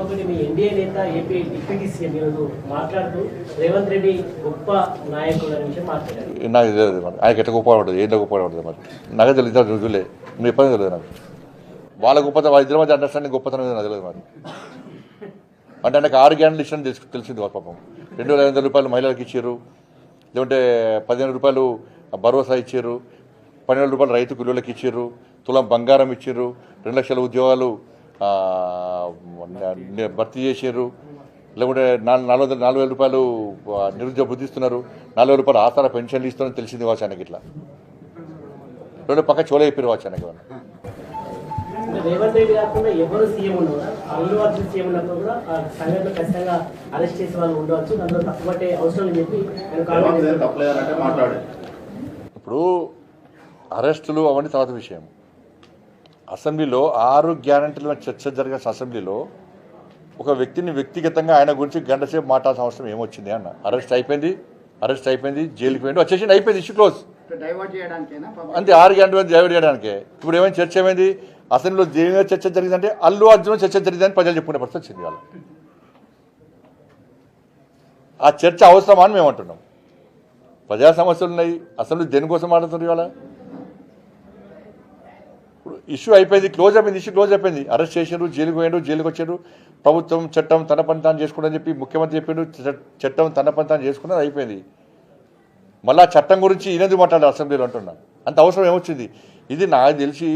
ఒకటి మీ ఎన్డీఏ నేత AP deputy CM ఈరోజు మాట్లాడుతూ రేవంత్ రెడ్డి గొప్ప నాయకుడు అనే విషయం మాట్లాడారు. నాకు తెలియదు మరి ఆయనకి ఎట్లా గొప్ప పడుతుంది ఏంటో గొప్ప పడుతుంది మరి నాకే తెలియదు రుజువులే మీరు ఎప్పుడైనా తెలియదు నాకు వాళ్ళ గొప్పతనం వాళ్ళ ఇద్దరి మధ్య అండర్స్టాండింగ్ గొప్పతనం నాకు తెలియదు మరి అంటే ఆయనకు 6 గ్యారెంటీలు ఇష్టం తెలిసింది పాపం 2500 రూపాయలు మహిళలకు ఇచ్చారు లేకుంటే 15 రూపాయలు భరోసా ఇచ్చారు 12 రూపాయలు రైతు కూలీలకు ఇచ్చారు తులం బంగారం ఇచ్చారు 2 లక్షల ఉద్యోగాలు భర్తీ చేశారు లేకుంటే 4,000 రూపాయలు నిరుద్యోగ వృద్ధి ఇస్తున్నారు 4,000 రూపాయలు ఆసరా పెన్షన్లు ఇస్తున్నారని తెలిసింది వాచ్ ఆయనకి ఇట్లా 2 పక్క చోళ చెప్పారు వాచ్ ఆయనకి రేవంత్ రెడ్డి కాకుండా ఎవరు సీఎం ఉన్నా అల్లు అర్జున్ సీఎం ఉన్నప్పుడు కూడా సంఘటన ఖచ్చితంగా అరెస్ట్ చేసే వాళ్ళు ఉండవచ్చు అందులో తప్పుపట్టే అవసరం అని చెప్పి ఇప్పుడు అరెస్టులు అవన్నీ తర్వాత విషయం అసెంబ్లీలో 6 గ్యారెంటీల చర్చ జరిగిన అసెంబ్లీలో ఒక వ్యక్తిని వ్యక్తిగతంగా ఆయన గురించి గంట సేపు మాట్లాడాల్సిన అవసరం ఏమొచ్చింది అన్న అరెస్ట్ అయిపోయింది జైలుకి పోయింది వచ్చేసి అయిపోయింది ఇష్యూ క్లోజ్ అంతే 6 గ్యారెంటీ డైవర్ట్ చేయడానికే ఇప్పుడు ఏమైనా చర్చ ఏమైంది అసెంబ్లీలో దేని చర్చ జరిగిందంటే అల్లు అర్జున్ చర్చ జరిగిందని ప్రజలు చెప్పుకునే పరిస్థితి వచ్చింది వాళ్ళ ఆ చర్చ అవసరమా అని మేము అంటున్నాం ప్రజా సమస్యలు ఉన్నాయి అసెంబ్లీ దేనికోసం మాట్లాడుతున్నారు ఇవాళ ఇప్పుడు ఇష్యూ అయిపోయింది ఇష్యూ క్లోజ్ అయిపోయింది అరెస్ట్ చేశారు జైలుకి పోయారు జైలుకి వచ్చారు ప్రభుత్వం చట్టం తన పని తాను చేసుకుని చెప్పి ముఖ్యమంత్రి చెప్పిండు చట్టం తన పని తాను చేసుకున్నది అయిపోయింది మళ్ళీ చట్టం గురించి ఈయనది మాట్లాడారు అసెంబ్లీలో అంటున్నా అంత అవసరం ఏమొచ్చింది ఇది నాకు తెలిసి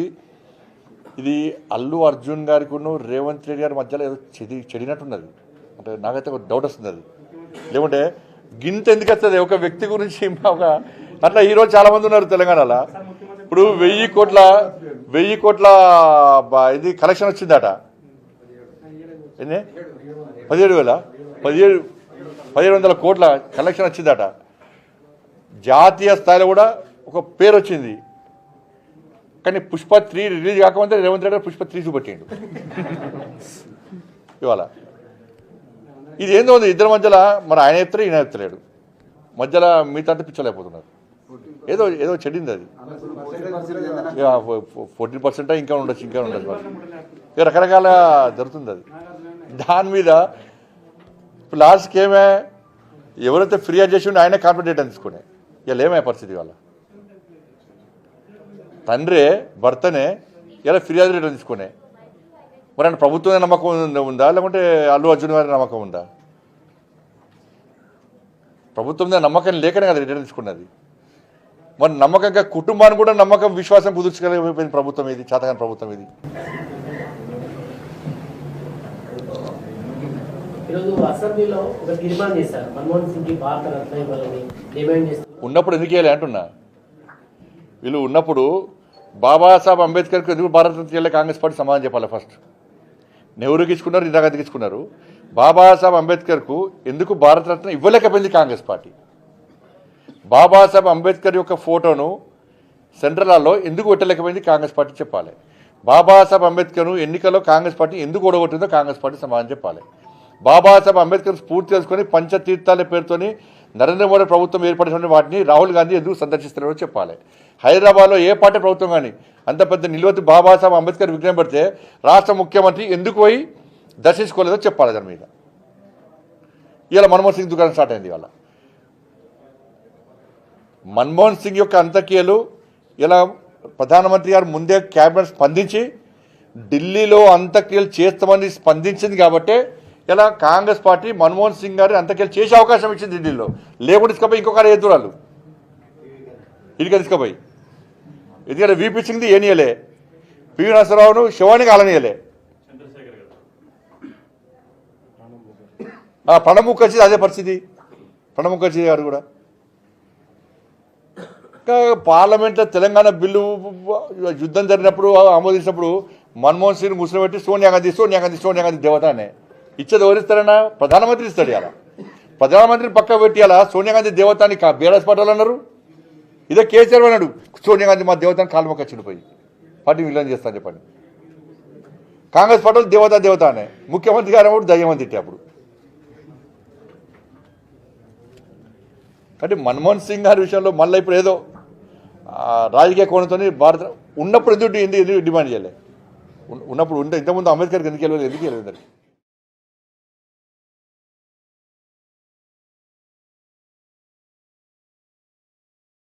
ఇది అల్లు అర్జున్ గారికి రేవంత్ రెడ్డి గారి మధ్యలో ఏదో చెడినట్టున్నది అంటే నాకైతే ఒక డౌట్ వస్తుంది అది లేకుంటే గింత ఎందుకు వస్తుంది ఒక వ్యక్తి గురించి ఒక అట్లా ఈరోజు చాలామంది ఉన్నారు తెలంగాణలో ఇప్పుడు 1000 కోట్ల ఇది కలెక్షన్ వచ్చిందట ఎన్ని 17,000 కోట్ల కలెక్షన్ వచ్చిందట జాతీయ స్థాయిలో కూడా ఒక పేరు వచ్చింది కానీ పుష్ప 3 రిలీజ్ కాకపోతే రేవంత్ రెడ్డి పుష్ప 3 చూపెట్టిండు ఇవాళ ఇది ఏందో ఉంది ఇద్దరి మధ్యలో మరి ఆయన చెప్తారు ఈయన చెప్తలేడు మధ్యలో మిగతా పిచ్చలేకపోతున్నారు ఏదో చెడింది అది 14% ఇంకా ఉండొచ్చు మరి రకరకాల జరుగుతుంది అది దాని మీద లాస్ట్కి ఏమే ఎవరైతే ఫిర్యాదు చేసి ఉంటే ఆయనే కాన్ఫిడెంట్ తీసుకునే ఇలా ఏమయ్యే పరిస్థితి వాళ్ళ తండ్రే భర్తనే ఇలా ఫిర్యాదు రేటు తీసుకునే మరి ఆయన ప్రభుత్వం నమ్మకం ఉందా లేకుంటే అల్లు అర్జున్ గారి నమ్మకం ఉందా ప్రభుత్వం మీద నమ్మకం లేకనే కదా రిటర్న్ తీసుకున్నది మరి నమ్మకంగా కుటుంబాన్ని కూడా నమ్మకం విశ్వాసం కుదుర్చగలిగిపోయింది ప్రభుత్వం ఇది చేతగాని ప్రభుత్వం ఇది ఉన్నప్పుడు ఎందుకు వేయాలి అంటున్నా వీళ్ళు ఉన్నప్పుడు బాబాసాహెబ్ అంబేద్కర్కి ఎందుకు భారతరత్న చేయాలి కాంగ్రెస్ పార్టీ సమాధానం చెప్పాలి ఫస్ట్ నెహ్రూకి ఇచ్చుకున్నారు ఇందిరాగాంధీకి ఇచ్చుకున్నారు బాబాసాహెబ్ అంబేద్కర్కు ఎందుకు భారతరత్న ఇవ్వలేకపోయింది కాంగ్రెస్ పార్టీ బాబాసాహెబ్ అంబేద్కర్ యొక్క ఫోటోను సెంట్రల్ హాల్లో ఎందుకు పెట్టలేకపోయింది కాంగ్రెస్ పార్టీ చెప్పాలి బాబాసాహెబ్ అంబేద్కర్ను ఎన్నికల్లో కాంగ్రెస్ పార్టీ ఎందుకు ఓడగొట్టిందో కాంగ్రెస్ పార్టీ సమాధానం చెప్పాలి బాబాసాహెబ్ అంబేద్కర్ స్ఫూర్తి తెలుసుకొని పంచతీర్థాల పేరుతోని నరేంద్ర మోడీ ప్రభుత్వం ఏర్పడిన వాటిని రాహుల్ గాంధీ ఎందుకు సందర్శిస్తున్నారో చెప్పాలి హైదరాబాద్లో ఏ పార్టీ ప్రభుత్వం కానీ అంత పెద్ద నిలువెత్తు బాబాసాహెబ్ అంబేద్కర్ విగ్రహం పెడితే రాష్ట్ర ముఖ్యమంత్రి ఎందుకు పోయి దర్శించుకోలేదో చెప్పాలి దాని మీద ఇవాళ మన్మోహన్ సింగ్ దుకాణం స్టార్ట్ అయింది ఇవాళ మన్మోహన్ సింగ్ యొక్క అంత్యక్రియలు ఇలా ప్రధానమంత్రి గారు ముందే క్యాబినెట్ స్పందించి ఢిల్లీలో అంత్యక్రియలు చేస్తామని స్పందించింది కాబట్టి ఇలా కాంగ్రెస్ పార్టీ మన్మోహన్ సింగ్ గారి అంత్యక్రియలు చేసే అవకాశం ఇచ్చింది ఢిల్లీలో లేకుండా తీసుకుపోయి ఇంకొకరు ఎదురాలు ఇదిగా తీసుకుపోయి ఎందుకంటే వీపీ సింగ్ది ఏనియలే పివి నరసరావును శివానికి ఆలనీయలే ప్రణబ్ ముఖర్జీ అదే పరిస్థితి ప్రణబ్ ముఖర్జీ గారు కూడా పార్లమెంట్లో తెలంగాణ బిల్లు యుద్ధం జరిగినప్పుడు ఆమోదించినప్పుడు మన్మోహన్ సింగ్ ముస్లిం పెట్టి సోనియా గాంధీ దేవత అనే ఇచ్చేది ఎవరిస్తారన్నా ప్రధానమంత్రి ఇస్తాడు ఇలా ప్రధానమంత్రిని పక్క పెట్టి అలా సోనియా గాంధీ దేవత అని బీఆర్ఎస్ పార్టీ అన్నారు ఇదే కేసీఆర్ అన్నాడు సోనియా గాంధీ మా దేవతని కాలు మొక్క చిడిపోయి పార్టీ విలీనం చేస్తాను చెప్పండి కాంగ్రెస్ పార్టీ దేవత అనే ముఖ్యమంత్రి గారు అప్పుడు దయ్యమని తిట్టే అప్పుడు అంటే మన్మోహన్ సింగ్ గారి విషయంలో మళ్ళీ ఇప్పుడు ఏదో రాజకీయ కోణంతో భారత ఉన్నప్పుడు ఎందుకు డిమాండ్ చేయలే ఉన్నప్పుడు ఇంతకుముందు అంబేద్కర్కి ఎందుకు వెళ్ళలేదు